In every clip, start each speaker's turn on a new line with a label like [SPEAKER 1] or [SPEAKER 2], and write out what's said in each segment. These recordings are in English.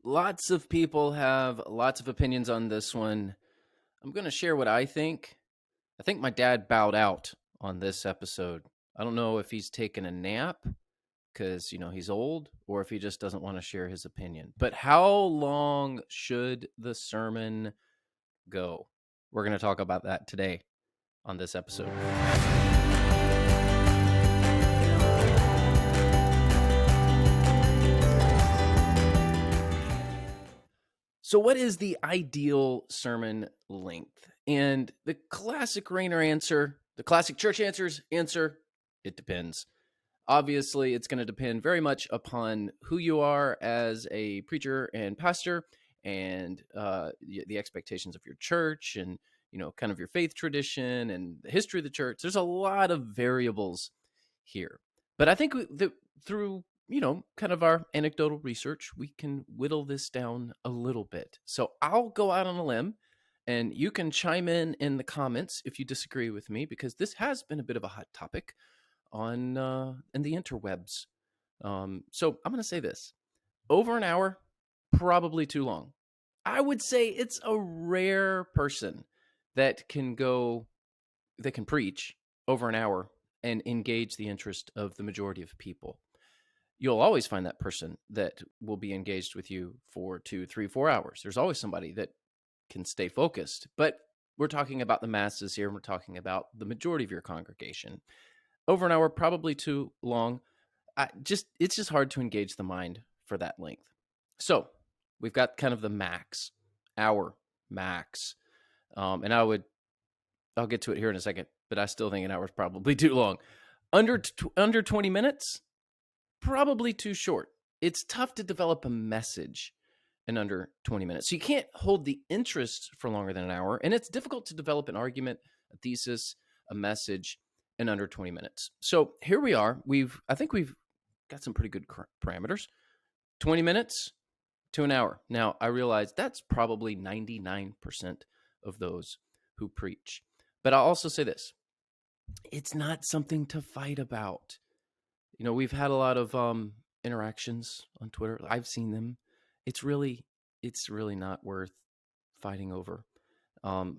[SPEAKER 1] Lots of people have lots of opinions on this one. I'm going to share what I think. I think my dad bowed out on this episode. I don't know if he's taken a nap because, he's old, or if he just doesn't want to share his opinion. But how long should the sermon go? We're going to talk about that today on this episode. So what is the ideal sermon length? And the classic Rainer answer, the classic church answer, it depends. Obviously, it's going to depend very much upon who you are as a preacher and pastor, and the expectations of your church, and kind of your faith tradition and the history of the church. There's a lot of variables here, but I think that through kind of our anecdotal research, we can whittle this down a little bit. So I'll go out on a limb, and you can chime in the comments if you disagree with me, because this has been a bit of a hot topic on in the interwebs. So I'm going to say this: over an hour, probably too long. I would say it's a rare person that can preach over an hour and engage the interest of the majority of people. You'll always find that person that will be engaged with you for 2, 3, 4 hours. There's always somebody that can stay focused, but we're talking about the masses here. And we're talking about the majority of your congregation. Over an hour, probably too long. It's just hard to engage the mind for that length. So we've got kind of the hour max. And I'll get to it here in a second, but I still think an hour is probably too long. Under 20 minutes, probably too short. It's tough to develop a message in under 20 minutes. So you can't hold the interest for longer than an hour, and it's difficult to develop an argument, a thesis, a message in under 20 minutes. So here we are. I think we've got some pretty good parameters. 20 minutes to an hour. Now, I realize that's probably 99% of those who preach. But I'll also say this: it's not something to fight about. We've had a lot of interactions on Twitter. I've seen them. It's really not worth fighting over.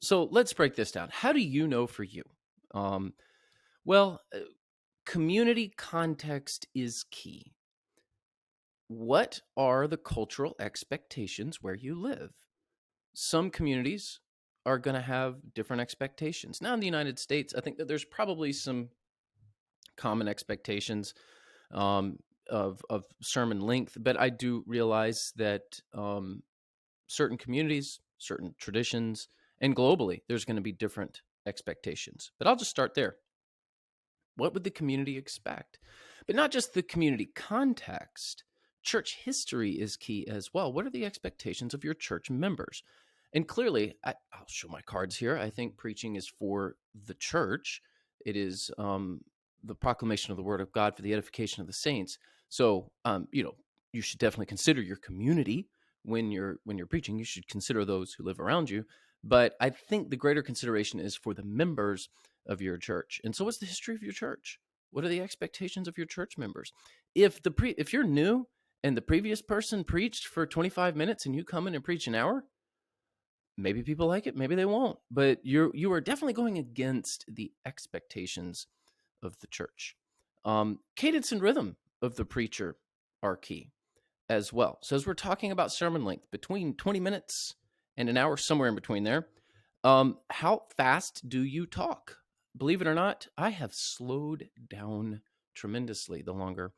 [SPEAKER 1] So let's break this down. How do you know for you? Well, community context is key. What are the cultural expectations where you live? Some communities are going to have different expectations. Now, in the United States, I think that there's probably some common expectations of sermon length, but I do realize that certain communities, certain traditions, and globally, there's going to be different expectations. But I'll just start there. What would the community expect? But not just the community context. Church history is key as well. What are the expectations of your church members? And clearly, I'll show my cards here. I think preaching is for the church. It is the proclamation of the word of God for the edification of the saints. So, you should definitely consider your community when you're preaching. You should consider those who live around you. But I think the greater consideration is for the members of your church. And so what's the history of your church? What are the expectations of your church members? If you're new and the previous person preached for 25 minutes and you come in and preach an hour, maybe people like it, maybe they won't. But you are definitely going against the expectations of the church. Cadence and rhythm of the preacher are key as well. So as we're talking about sermon length, between 20 minutes and an hour, somewhere in between there, how fast do you talk? Believe it or not, I have slowed down tremendously the longer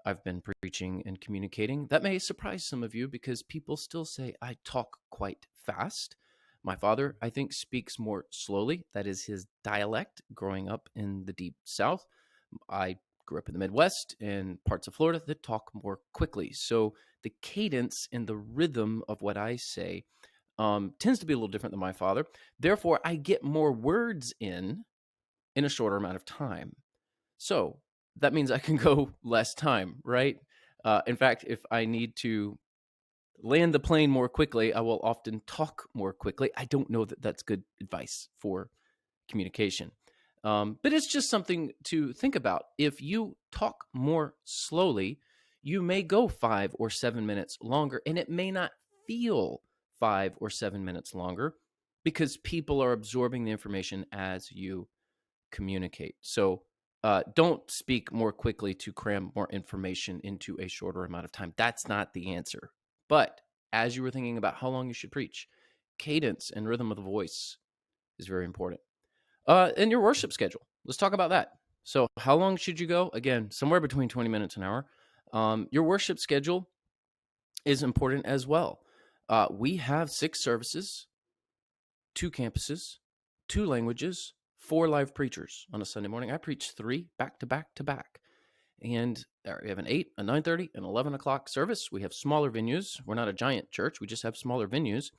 [SPEAKER 1] I've been preaching and communicating. That may surprise some of you, because people still say I talk quite fast. My father, I think, speaks more slowly. That is his dialect growing up in the deep South. I grew up in the Midwest and parts of Florida that talk more quickly. So the cadence and the rhythm of what I say tends to be a little different than my father. Therefore, I get more words in a shorter amount of time. So that means I can go less time, right? In fact, if I need to land the plane more quickly, I will often talk more quickly. I don't know that that's good advice for communication. But it's just something to think about. If you talk more slowly, you may go 5 or 7 minutes longer, and it may not feel 5 or 7 minutes longer because people are absorbing the information as you communicate. So don't speak more quickly to cram more information into a shorter amount of time. That's not the answer. But as you were thinking about how long you should preach, cadence and rhythm of the voice is very important. And your worship schedule. Let's talk about that. So, how long should you go? Again, somewhere between 20 minutes an hour. Your worship schedule is important as well. We have 6 services, 2 campuses, 2 languages, 4 live preachers on a Sunday morning. I preach 3 back to back to back. And we have an 8, a 9:30, an 11 o'clock service. We have smaller venues. We're not a giant church. We just have smaller venues.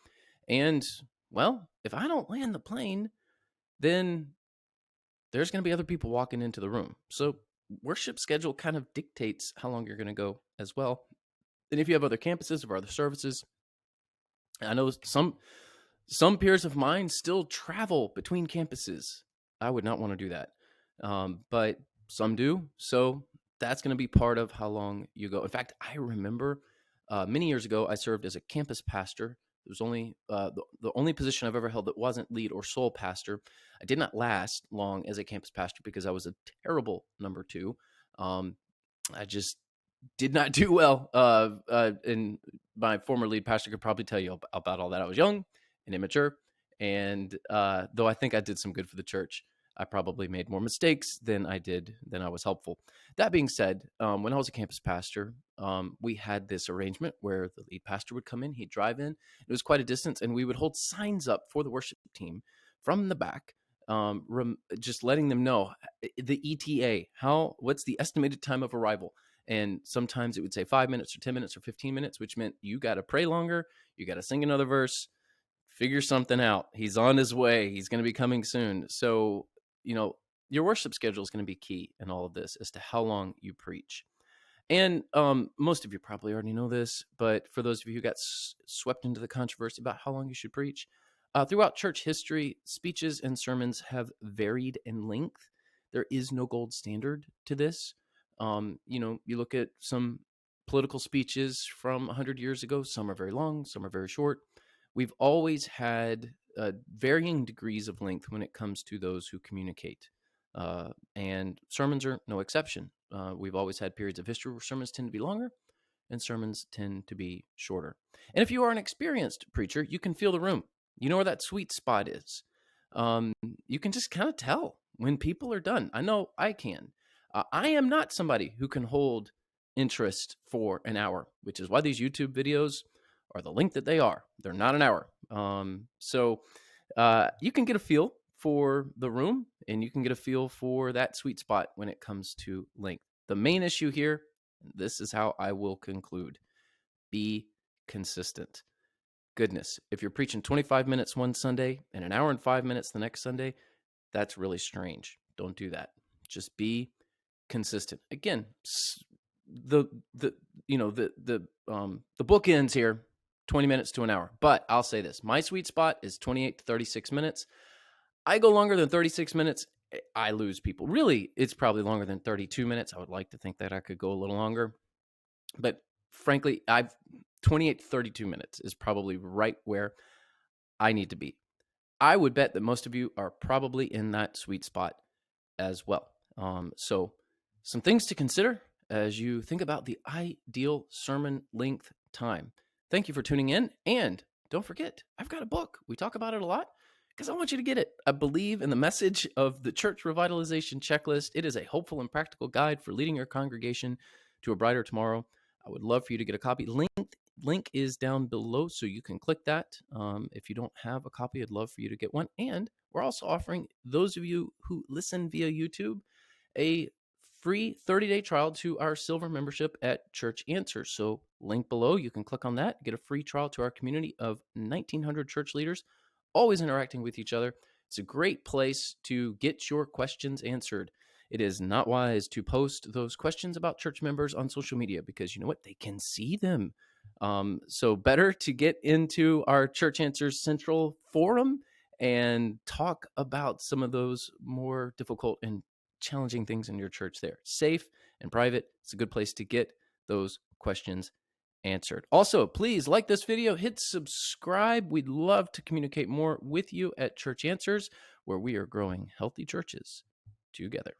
[SPEAKER 1] And, well, if I don't land the plane, then there's going to be other people walking into the room. So worship schedule kind of dictates how long you're going to go as well. And if you have other campuses or other services, I know some peers of mine still travel between campuses. I would not want to do that. But some do. So that's going to be part of how long you go. In fact, I remember many years ago, I served as a campus pastor. It was only the only position I've ever held that wasn't lead or sole pastor. I did not last long as a campus pastor because I was a terrible number 2. I just did not do well. And my former lead pastor could probably tell you about all that. I was young and immature. And though I think I did some good for the church, I probably made more mistakes than I was helpful. That being said, when I was a campus pastor, we had this arrangement where the lead pastor would come in, he'd drive in. It was quite a distance, and we would hold signs up for the worship team from the back, just letting them know the ETA, what's the estimated time of arrival. And sometimes it would say 5 minutes or 10 minutes or 15 minutes, which meant you got to pray longer, you got to sing another verse, figure something out. He's on his way. He's going to be coming soon. So, your worship schedule is going to be key in all of this as to how long you preach. And most of you probably already know this, but for those of you who got swept into the controversy about how long you should preach, throughout church history, speeches and sermons have varied in length. There is no gold standard to this. You look at some political speeches from 100 years ago. Some are very long, some are very short. We've always had varying degrees of length when it comes to those who communicate. And sermons are no exception. We've always had periods of history where sermons tend to be longer and sermons tend to be shorter. And if you are an experienced preacher, you can feel the room. You know where that sweet spot is. You can just kind of tell when people are done. I know I can. I am not somebody who can hold interest for an hour, which is why these YouTube videos are the length that they are. They're not an hour. So you can get a feel for the room, and you can get a feel for that sweet spot when it comes to length. The main issue here, this is how I will conclude: be consistent. Goodness, if you're preaching 25 minutes one Sunday and an hour and 5 minutes the next Sunday, that's really strange. Don't do that. Just be consistent. Again, the book ends here, 20 minutes to an hour. But I'll say this: my sweet spot is 28 to 36 minutes. I go longer than 36 minutes, I lose people. Really, it's probably longer than 32 minutes. I would like to think that I could go a little longer. But frankly, 28 to 32 minutes is probably right where I need to be. I would bet that most of you are probably in that sweet spot as well. So some things to consider as you think about the ideal sermon length time. Thank you for tuning in. And don't forget, I've got a book. We talk about it a lot because I want you to get it. I believe in the message of the Church Revitalization Checklist. It is a hopeful and practical guide for leading your congregation to a brighter tomorrow. I would love for you to get a copy. Link is down below, so you can click that. If you don't have a copy, I'd love for you to get one. And we're also offering those of you who listen via YouTube a free 30-day trial to our silver membership at Church Answers. So link below, you can click on that, get a free trial to our community of 1,900 church leaders, always interacting with each other. It's a great place to get your questions answered. It is not wise to post those questions about church members on social media because you know what? They can see them. So better to get into our Church Answers Central forum and talk about some of those more difficult and challenging things in your church there. Safe and private. It's a good place to get those questions answered. Also, please like this video, hit subscribe. We'd love to communicate more with you at Church Answers, where we are growing healthy churches together.